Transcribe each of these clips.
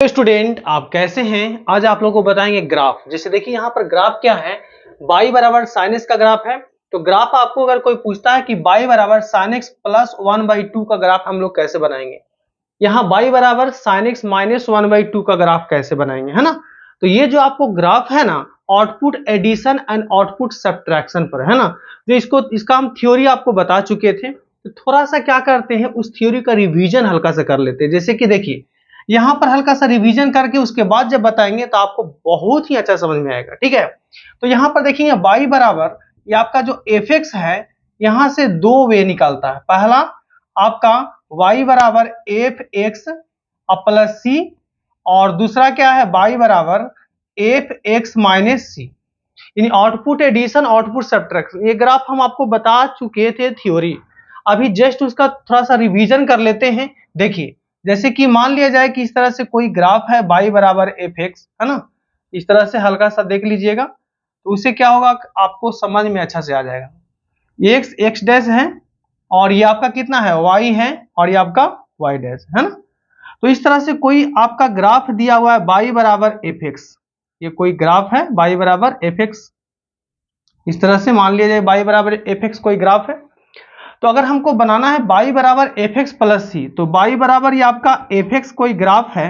तो स्टूडेंट आप कैसे हैं। आज आप लोगों को बताएंगे ग्राफ। जैसे देखिए यहाँ पर ग्राफ क्या है, y बराबर साइन एक्स का ग्राफ है। तो ग्राफ आपको अगर कोई पूछता है कि y बराबर साइन एक्स प्लस 1/2 का ग्राफ हम लोग कैसे बनाएंगे, यहाँ y बराबर साइन एक्स माइनस 1/2 का ग्राफ कैसे बनाएंगे, है ना। तो ये जो आपको ग्राफ है ना, output addition and output subtraction पर है ना। जो इसका हम थ्योरी आपको बता चुके थे, तो थोड़ा सा क्या करते हैं, उस थ्योरी का रिवीजन हल्का सा कर लेते हैं। जैसे कि देखिए यहाँ पर हल्का सा रिवीजन करके उसके बाद जब बताएंगे तो आपको बहुत ही अच्छा समझ में आएगा, ठीक है। तो यहाँ पर देखिए y बराबर ये आपका जो एफ एक्स है, यहाँ से दो वे निकलता है। पहला आपका y बराबर एफ एक्स प्लस सी, और दूसरा क्या है y बराबर एफ एक्स माइनस सी, यानी आउटपुट एडिशन आउटपुट सब्ट्रैक्शन। ये ग्राफ हम आपको बता चुके थे थ्योरी, अभी जस्ट उसका थोड़ा सा रिवीजन कर लेते हैं। देखिए जैसे कि मान लिया जाए कि इस तरह से कोई ग्राफ है y बराबर एफ एक्स, है ना। इस तरह से हल्का सा देख लीजिएगा, तो उससे क्या होगा आपको समझ में अच्छा से आ जाएगा। ये एक्स डैश है और ये आपका कितना है y है, और ये आपका y डैश है ना। तो इस तरह से कोई आपका ग्राफ दिया हुआ है y बराबर एफ एक्स, ये कोई ग्राफ है y बराबर एफ एक्स। इस तरह से मान लिया जाए y बराबर एफ एक्स कोई ग्राफ है। तो अगर हमको बनाना है y बराबर एफ एक्स प्लस सी, तो y बराबर ये आपका एफ एक्स कोई ग्राफ है।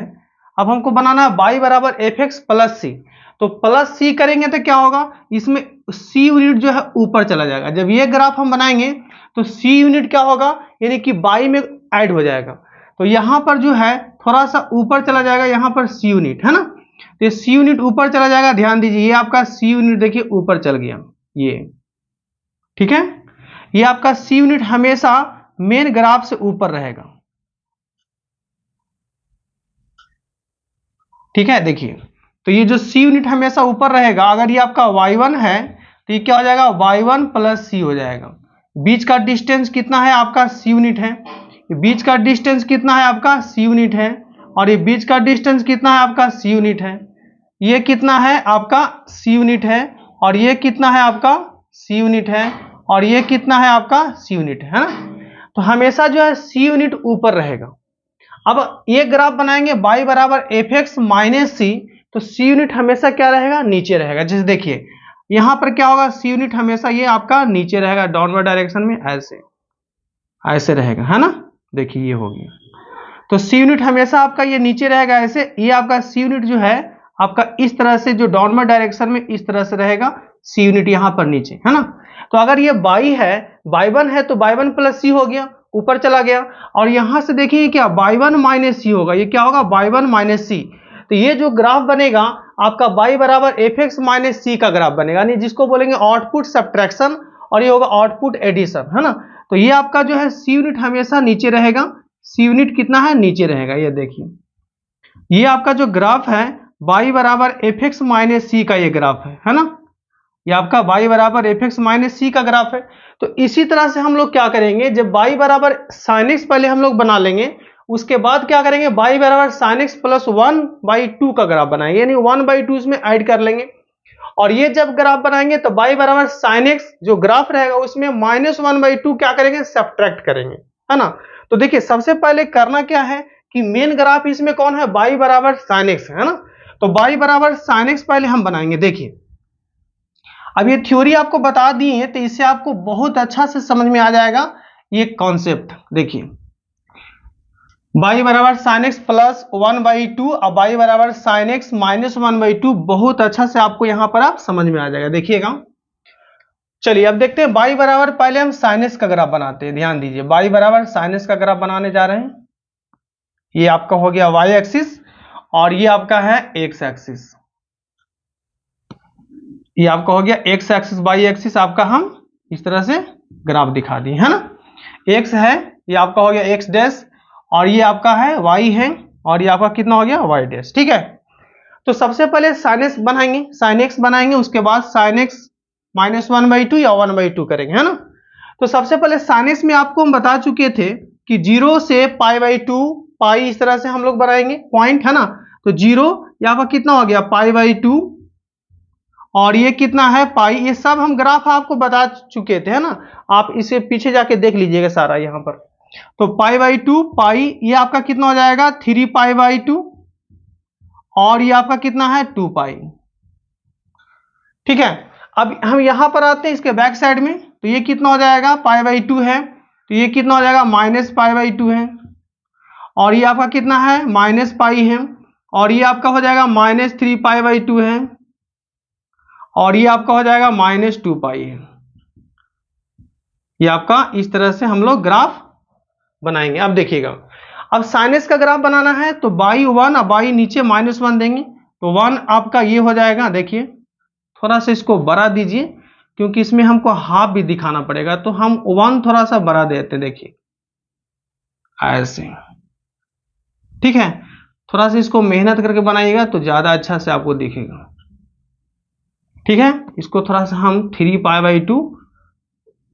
अब हमको बनाना है y बराबर एफ एक्स प्लस सी, तो प्लस सी करेंगे तो क्या होगा, इसमें सी यूनिट जो है ऊपर चला जाएगा। जब ये ग्राफ हम बनाएंगे तो सी यूनिट क्या होगा, यानी कि y में ऐड हो जाएगा। तो यहाँ पर जो है थोड़ा सा ऊपर चला जाएगा, यहाँ पर सी यूनिट है ना। तो ये सी यूनिट ऊपर चला जाएगा, ध्यान दीजिए ये आपका सी यूनिट देखिए ऊपर चल गया, ये ठीक है। ये आपका सी यूनिट हमेशा मेन ग्राफ से ऊपर रहेगा, ठीक है। देखिए तो ये जो सी यूनिट हमेशा ऊपर रहेगा। अगर ये आपका y1 है तो ये क्या हो जाएगा, y1 प्लस सी हो जाएगा। बीच का डिस्टेंस कितना है आपका सी यूनिट है, बीच का डिस्टेंस कितना है आपका सी यूनिट है, और ये बीच का डिस्टेंस कितना है आपका सी यूनिट है। ये कितना है आपका सी यूनिट है, और ये कितना है आपका सी यूनिट है, और ये कितना है आपका सी यूनिट है ना। तो हमेशा जो है सी यूनिट ऊपर रहेगा। अब ये ग्राफ बनाएंगे y बराबर एफ एक्स माइनस सी, तो सी यूनिट हमेशा क्या रहेगा, नीचे रहेगा। जैसे देखिए यहां पर क्या होगा, सी यूनिट हमेशा ये आपका नीचे रहेगा, डाउनवर्ड डायरेक्शन में ऐसे ऐसे रहेगा, है ना। देखिए ये हो गया, तो सी यूनिट हमेशा आपका ये नीचे रहेगा ऐसे। ये आपका सी यूनिट जो है आपका इस तरह से जो डाउनवर्ड डायरेक्शन में इस तरह से रहेगा, सी यूनिट यहाँ पर नीचे, है ना। तो अगर ये y है, y1 है, तो y1 प्लस सी हो गया, ऊपर चला गया। और यहां से देखिए क्या y1 माइनस सी होगा, ये क्या होगा y1 माइनस सी। तो ये जो ग्राफ बनेगा आपका y बराबर एफ एक्स माइनस सी का ग्राफ बनेगा, यानी जिसको बोलेंगे आउटपुट सब्ट्रैक्शन, और ये होगा आउटपुट एडिशन, है ना। तो ये आपका जो है सी यूनिट हमेशा नीचे रहेगा, सी यूनिट कितना है नीचे रहेगा। ये देखिए ये आपका जो ग्राफ है y बराबर एफ एक्स माइनस सी का ये ग्राफ है ना। ये आपका y बराबर एफ एक्स माइनस सी का ग्राफ है। तो इसी तरह से हम लोग क्या करेंगे, जब y बराबर साइन एक्स पहले हम लोग बना लेंगे, उसके बाद क्या करेंगे y बराबर साइन एक्स प्लस 1/2 का ग्राफ बनाएंगे, यानी 1/2 इसमें ऐड कर लेंगे। और ये जब ग्राफ बनाएंगे तो y बराबर साइन एक्स जो ग्राफ रहेगा उसमें माइनस 1/2 क्या करेंगे, सब्ट्रैक्ट करेंगे, है ना। तो देखिए सबसे पहले करना क्या है कि मेन ग्राफ इसमें कौन है, y बराबर साइन एक्स है ना। तो y बराबर साइन एक्स पहले हम बनाएंगे। देखिए अब ये थ्योरी आपको बता दी है, तो इससे आपको बहुत अच्छा से समझ में आ जाएगा ये कॉन्सेप्ट। देखिए y बराबर साइन एक्स प्लस 1/2 और y बराबर साइन एक्स माइनस 1/2, बहुत अच्छा से आपको यहां पर आप समझ में आ जाएगा। देखिएगा चलिए अब देखते हैं y बराबर, पहले हम साइन एक्स का ग्राफ बनाते हैं। ध्यान दीजिए y बराबर साइन एक्स का ग्राफ बनाने जा रहे हैं। ये आपका हो गया y एक्सिस, और ये आपका है x एक्सिस। ये आपका हो गया x एक्सिस, y एक्सिस आपका हम इस तरह से ग्राफ दिखा दिए, है ना। x है, ये आपका हो गया x डैश, और ये आपका है y है, और ये आपका कितना हो गया y डैश, ठीक है। तो सबसे पहले साइन एक्स बनाएंगे, साइन एक्स बनाएंगे, उसके बाद साइन एक्स माइनस 1/2 या 1/2 करेंगे, है ना। तो सबसे पहले साइन एक्स में आपको हम बता चुके थे कि 0 से π/2 पाई इस तरह से हम लोग बनाएंगे पॉइंट, है ना। तो 0 यहाँ पर कितना हो गया π/2, और ये कितना है पाई। ये सब हम ग्राफ आपको बता चुके थे, है ना। आप इसे पीछे जाके देख लीजिएगा सारा यहाँ पर। तो π/2 पाई, ये आपका कितना हो जाएगा 3π/2, और ये आपका कितना है 2 पाई। ठीक है, अब हम यहां पर आते हैं इसके बैक साइड में, तो ये कितना हो जाएगा π/2 है, तो ये कितना हो जाएगा -π/2 है, और ये आपका कितना है -पाई है, और ये आपका हो जाएगा -3π/2 है, और ये आपका हो जाएगा -2 पाई है। ये आपका इस तरह से हम लोग ग्राफ बनाएंगे। अब देखिएगा, अब साइनस का ग्राफ बनाना है तो बाई 1, अब बाई नीचे -1 देंगे, तो 1 आपका ये हो जाएगा। देखिए थोड़ा सा इसको बड़ा दीजिए, क्योंकि इसमें हमको हाफ भी दिखाना पड़ेगा, तो हम 1 थोड़ा सा बड़ा देते हैं, देखिए ऐसे। ठीक है, थोड़ा सा इसको मेहनत करके बनाइएगा तो ज्यादा अच्छा से आपको दिखेगा। ठीक है, इसको थोड़ा सा हम 3π/2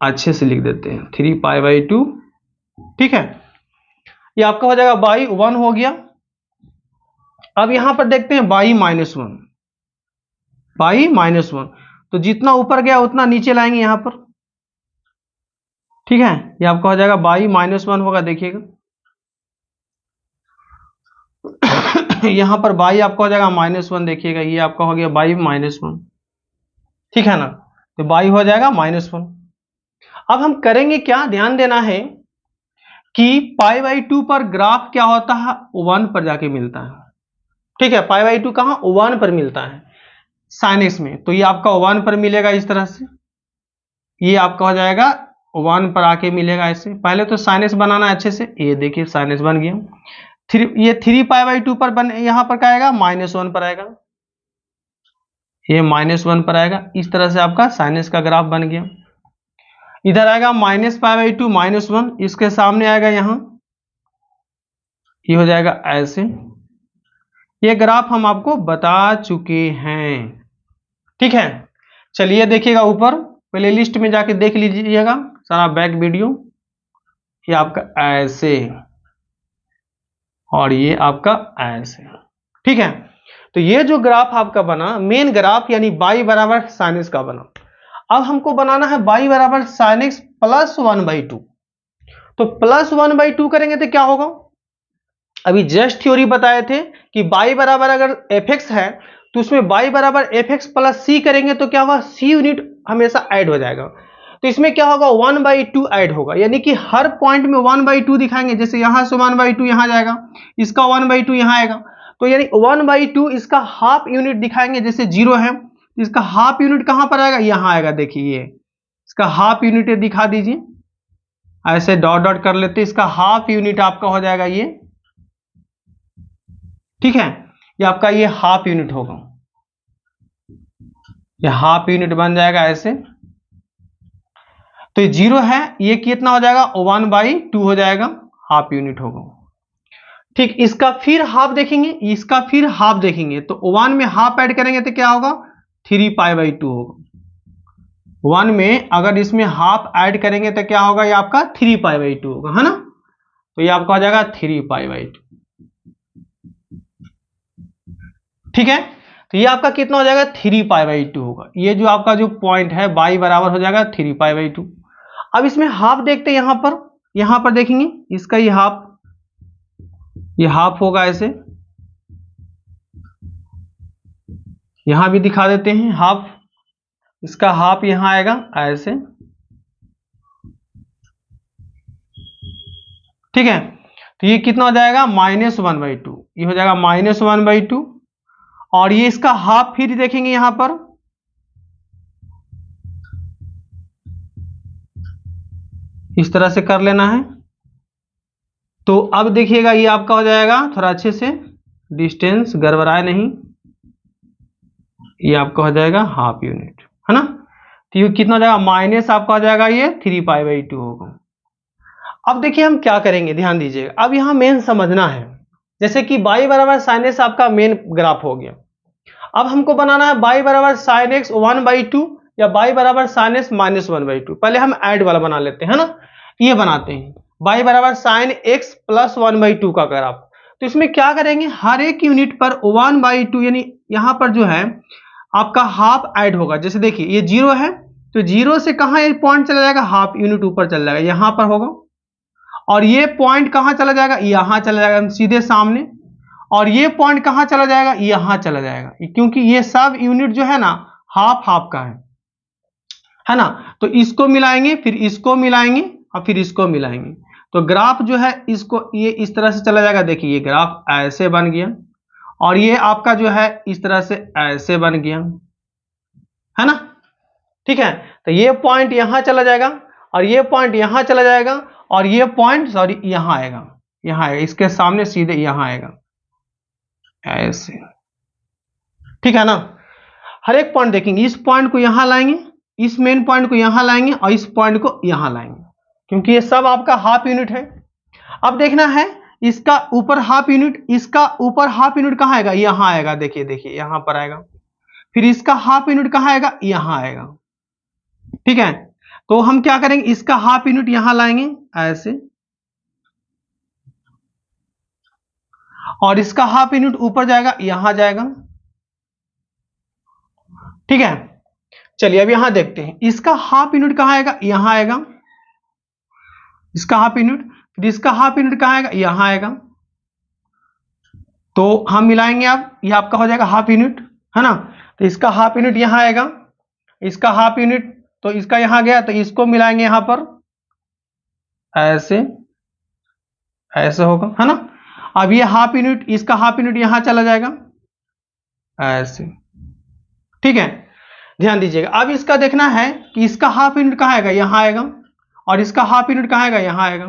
अच्छे से लिख देते हैं, 3π/2। ठीक है, ये आपका हो जाएगा बाई 1 हो गया। अब यहां पर देखते हैं बाई -1, बाई -1, तो जितना ऊपर गया उतना नीचे लाएंगे यहां पर। ठीक है, ये आपका हो जाएगा बाई -1 होगा, देखिएगा यहां पर बाई आपका हो जाएगा -1, देखिएगा ये आपका हो गया बाई -1। ठीक है ना, तो बाई हो जाएगा -1। अब हम करेंगे क्या, ध्यान देना है कि π/2 पर ग्राफ क्या होता है 1 पर जाके मिलता है। ठीक है, π/2 कहां 1 पर मिलता है साइनस में, तो ये आपका 1 पर मिलेगा इस तरह से, ये आपका हो जाएगा 1 पर आके मिलेगा ऐसे। पहले तो साइनस बनाना है अच्छे से, ये देखिए साइनस बन गया। ये 3π/2 पर बन, यहां पर क्या आएगा -1 पर आएगा, ये -1 पर आएगा। इस तरह से आपका साइनस का ग्राफ बन गया। इधर आएगा -π/2 -1, इसके सामने आएगा यहां, ये हो जाएगा ऐसे। ये ग्राफ हम आपको बता चुके हैं। ठीक है, चलिए देखिएगा ऊपर प्ले लिस्ट में जाके देख लीजिएगा सारा बैक वीडियो। ये आपका ऐसे और ये आपका ऐसे। ठीक है, तो ये जो ग्राफ आपका बना मेन ग्राफ, यानी बाई बराबर साइनस का बना। अब हमको बनाना है बाई बराबर साइनस प्लस 1/2, तो प्लस 1/2 करेंगे तो क्या होगा, अभी जस्ट थ्योरी बताए थे कि बाई बराबर अगर एफ एक्स है तो उसमें बाई बराबर एफ एक्स प्लस सी करेंगे तो क्या होगा, सी यूनिट हमेशा ऐड हो जाएगा। तो इसमें क्या होगा 1/2 ऐड होगा, यानी कि हर पॉइंट में 1/2 दिखाएंगे। जैसे यहां से 1/2 यहां जाएगा, इसका 1/2 यहां आएगा, तो यानी 1/2 इसका हाफ यूनिट दिखाएंगे। जैसे 0 है, इसका हाफ यूनिट कहां पर आएगा, यहां आएगा। देखिए ये इसका हाफ यूनिट दिखा दीजिए, ऐसे डॉट डॉट कर लेते, इसका हाफ यूनिट आपका हो जाएगा ये। ठीक है, ये आपका ये हाफ यूनिट होगा, ये हाफ यूनिट बन जाएगा ऐसे। तो ये 0 है, ये कितना हो जाएगा 1/2 हो जाएगा, हाफ यूनिट होगा। ठीक, इसका फिर हाफ देखेंगे, इसका फिर हाफ देखेंगे, तो 1 में हाफ ऐड करेंगे तो क्या होगा 3π/2 होगा। 1 में अगर इसमें हाफ ऐड करेंगे तो क्या होगा, ये आपका 3π/2 होगा, है ना। तो ये आपका हो जाएगा 3π/2। ठीक है, तो ये आपका कितना हो जाएगा 3π/2 होगा। ये जो आपका जो पॉइंट है बाई बराबर हो जाएगा 3π/2। अब इसमें हाफ देखते हैं, यहां पर देखेंगे इसका ये हाफ होगा ऐसे, यहां भी दिखा देते हैं हाफ, इसका हाफ यहां आएगा ऐसे। ठीक है, तो ये कितना हो जाएगा -1/2, ये हो जाएगा -1/2, और ये इसका हाफ फिर देखेंगे यहां पर, इस तरह से कर लेना है। तो अब देखिएगा ये आपका हो जाएगा, थोड़ा अच्छे से डिस्टेंस गड़बड़ाए नहीं, ये आपका हो जाएगा हाफ यूनिट, है ना। तो ये कितना हो जाएगा माइनस आपका हो जाएगा ये 3π/2 होगा। अब देखिए हम क्या करेंगे, ध्यान दीजिएगा। अब यहां मेन समझना है, जैसे कि बाई बराबर साइनस आपका मेन ग्राफ हो गया। अब हमको बनाना है बाई बराबर साइन एक्स 1/2 या बाई बराबर साइन एक्स -1/2। पहले हम ऐड वाला बना लेते हैं ना, ये बनाते हैं बाई बराबर साइन एक्स प्लस 1/2 का ग्राफ। तो इसमें क्या करेंगे, हर एक यूनिट पर 1/2, यानी यहां पर जो है आपका हाफ ऐड होगा। जैसे देखिए ये 0 है, तो 0 से कहां ये पॉइंट चला जाएगा, हाफ यूनिट ऊपर चला जाएगा, यहां पर होगा। और ये पॉइंट कहां चला जाएगा, यहां चला जाएगा सीधे सामने। और ये पॉइंट कहाँ चला जाएगा, यहां चला जाएगा, क्योंकि ये सब यूनिट जो है ना हाफ हाफ का है ना। तो इसको मिलाएंगे, फिर इसको मिलाएंगे और फिर इसको मिलाएंगे, तो ग्राफ जो है इसको ये इस तरह से चला जाएगा। देखिए ये ग्राफ ऐसे बन गया और ये आपका जो है इस तरह से ऐसे बन गया, है ना। ठीक है, तो ये पॉइंट यहां चला जाएगा और ये पॉइंट यहां चला जाएगा और ये पॉइंट सॉरी यहां आएगा, यहां आएगा, इसके सामने सीधे यहां आएगा ऐसे। ठीक है ना। हर एक पॉइंट देखेंगे, इस पॉइंट को यहां लाएंगे, इस मेन पॉइंट को यहां लाएंगे और इस पॉइंट को यहां लाएंगे, क्योंकि ये सब आपका हाफ यूनिट है। अब देखना है इसका ऊपर हाफ यूनिट, इसका ऊपर हाफ यूनिट कहां आएगा, यहां आएगा। देखिए देखिए यहां पर आएगा, फिर इसका हाफ यूनिट कहां आएगा, यहां आएगा। ठीक है, तो हम क्या करेंगे, इसका हाफ यूनिट यहां लाएंगे ऐसे, और इसका हाफ यूनिट ऊपर जाएगा, यहां जाएगा। ठीक है, चलिए अब यहां देखते हैं, इसका हाफ यूनिट कहां आएगा, यहां आएगा, इसका हाफ यूनिट, फिर इसका हाफ यूनिट कहां आएगा, यहां आएगा। तो हम मिलाएंगे, अब ये आपका हो जाएगा हाफ यूनिट, है ना। तो इसका हाफ यूनिट यहां आएगा, इसका हाफ यूनिट, तो इसका यहां गया, तो इसको मिलाएंगे यहां पर ऐसे, ऐसे होगा, है ना। अब ये हाफ यूनिट, इसका हाफ यूनिट यहां चला जाएगा ऐसे। ठीक है, ध्यान दीजिएगा। अब इसका देखना है कि इसका हाफ यूनिट कहां आएगा, यहां आएगा, और इसका हाफ यूनिट कहां आएगा, यहां आएगा।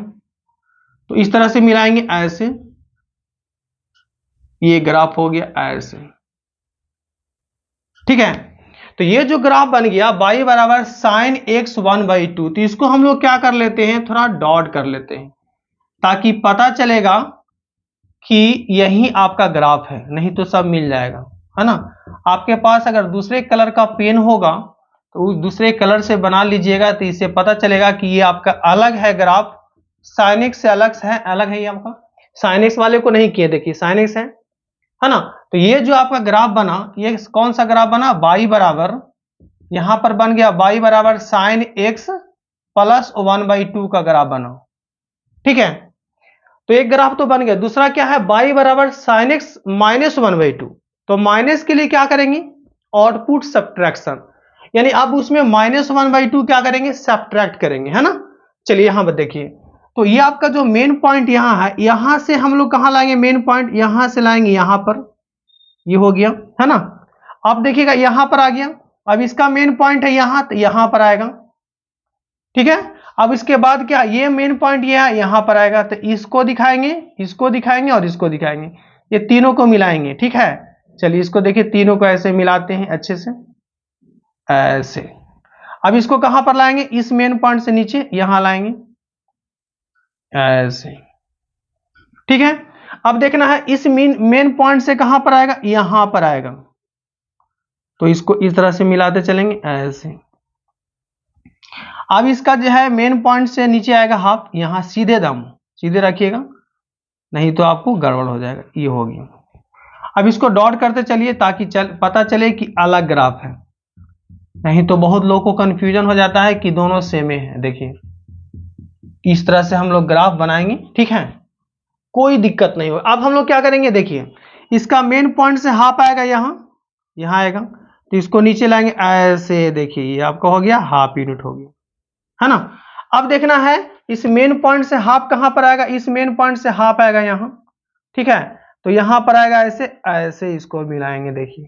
तो इस तरह से मिलाएंगे ऐसे, ये ग्राफ हो गया ऐसे। ठीक है, तो ये जो ग्राफ बन गया y बराबर साइन एक्स 1/2, तो इसको हम लोग क्या कर लेते हैं, थोड़ा डॉट कर लेते हैं, ताकि पता चलेगा कि यही आपका ग्राफ है, नहीं तो सब मिल जाएगा, है ना। आपके पास अगर दूसरे कलर का पेन होगा तो उस दूसरे कलर से बना लीजिएगा, तो इससे पता चलेगा कि ये आपका अलग है ग्राफ, साइन एक्स से अलग है, अलग है ये आपका। साइन एक्स वाले को नहीं किए, देखिए साइन एक्स है ना। तो ये जो आपका ग्राफ बना, ये कौन सा ग्राफ बना, y बराबर, यहां पर बन गया y बराबर साइन एक्स प्लस 1/2 का ग्राफ बना। ठीक है, तो एक ग्राफ तो बन गया। दूसरा क्या है, y बराबर साइन एक्स माइनस 1/2, तो माइनस के लिए क्या करेंगे, आउटपुट सब्ट्रैक्शन, यानी अब उसमें -1/2 क्या करेंगे, सब्ट्रैक्ट करेंगे, है ना। चलिए यहां पर देखिए, तो ये आपका जो मेन पॉइंट यहां है, यहां से हम लोग कहां लाएंगे, मेन पॉइंट यहां से लाएंगे यहां पर, ये हो गया, है ना। अब देखिएगा यहां पर आ गया, अब इसका मेन पॉइंट है यहां, तो यहां पर आएगा। ठीक है, अब इसके बाद क्या, ये मेन पॉइंट ये है, यहां पर आएगा, तो इसको दिखाएंगे, इसको दिखाएंगे और इसको दिखाएंगे, ये तीनों को मिलाएंगे। ठीक है, चलिए इसको देखिए, तीनों को ऐसे मिलाते हैं अच्छे से ऐसे। अब इसको कहां पर लाएंगे, इस मेन पॉइंट से नीचे यहां लाएंगे ऐसे। ठीक है, अब देखना है इस मेन पॉइंट से कहां पर आएगा, यहां पर आएगा, तो इसको इस तरह से मिलाते चलेंगे ऐसे। अब इसका जो है मेन पॉइंट से नीचे आएगा हाफ, यहां सीधे दम सीधे रखिएगा, नहीं तो आपको गड़बड़ हो जाएगा, ये हो गया। अब इसको डॉट करते चलिए, ताकि पता चले कि अलग ग्राफ है, नहीं तो बहुत लोगों को कंफ्यूजन हो जाता है कि दोनों सेम है। देखिए इस तरह से हम लोग ग्राफ बनाएंगे, ठीक है, कोई दिक्कत नहीं हो। अब हम लोग क्या करेंगे, देखिए इसका मेन पॉइंट से हाफ आएगा, यहां आएगा, तो इसको नीचे लाएंगे ऐसे। देखिए ये आपका हो गया हाफ यूनिट हो गया, है ना। अब देखना है इस मेन पॉइंट से हाफ कहां पर आएगा, इस मेन पॉइंट से हाफ आएगा यहां। ठीक है, तो यहां पर आएगा ऐसे, ऐसे इसको मिलाएंगे। देखिए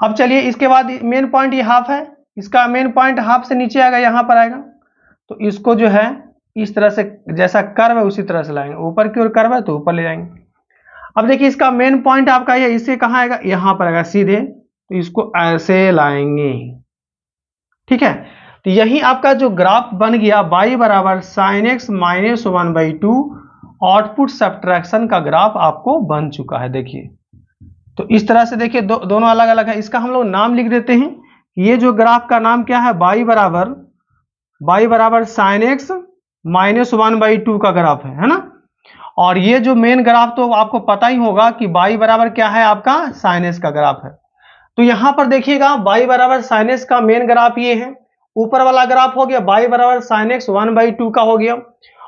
अब चलिए इसके बाद मेन पॉइंट ये हाफ है, इसका मेन पॉइंट हाफ से नीचे आएगा, यहां पर आएगा, तो इसको जो है इस तरह से, जैसा कर्व है उसी तरह से लाएंगे, ऊपर की ओर कर्व है तो ऊपर ले जाएंगे। अब देखिए इसका मेन पॉइंट आपका ये, इससे कहां आएगा, यहां पर आएगा सीधे, तो इसको ऐसे लाएंगे। ठीक है, तो यही आपका जो ग्राफ बन गया y बराबर sine x minus 1/2, output subtraction का ग्राफ आपको बन चुका है। देखिए तो इस तरह से देखिए दोनों अलग अलग है, इसका हम लोग नाम लिख देते हैं। ये जो ग्राफ का नाम क्या है, y बराबर साइन एक्स माइनस 1/2 का ग्राफ है ना। और ये जो मेन ग्राफ तो आपको पता ही होगा कि y बराबर क्या है, आपका साइन एक्स का ग्राफ है। तो यहां पर देखिएगा y बराबर साइन एक्स का मेन ग्राफ ये है, ऊपर वाला ग्राफ हो गया y बराबर साइन एक्स 1/2 का हो गया,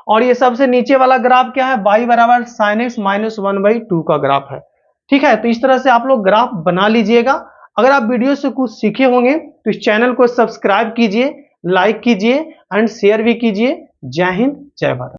और ये सबसे नीचे वाला ग्राफ क्या है, y बराबर sin x माइनस 1/2 का ग्राफ है। ठीक है, तो इस तरह से आप लोग ग्राफ बना लीजिएगा। अगर आप वीडियो से कुछ सीखे होंगे तो इस चैनल को सब्सक्राइब कीजिए, लाइक कीजिए एंड शेयर भी कीजिए। जय हिंद, जय भारत।